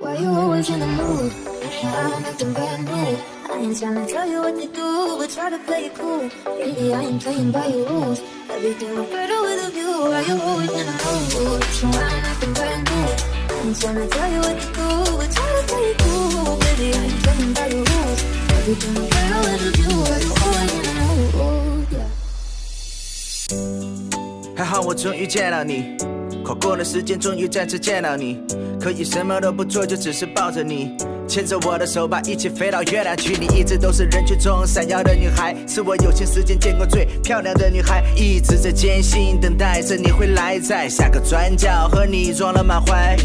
Why you always in the mood? I'm acting brand new. I ain't tryna tell you what to do, but try to play it cool. Baby, I ain't playing by your rules. Everything look better with a view. Why you always in the mood? So I'm acting brand new. I ain't tryna tell you what to do, but try to play it cool. Baby, I ain't playing by your rules. Everything look better with a view. Why you always in the mood? Yeah. 还好我终于见到你，跨过了时间，终于再次见到你。可以什么都不做，就只是抱着你，牵着我的手吧，一起飞到月亮去。你一直都是人群中闪耀的女孩，是我有生之年见过最漂亮的女孩。一直在艰辛等待着你回来，在下个转角和你撞了满怀。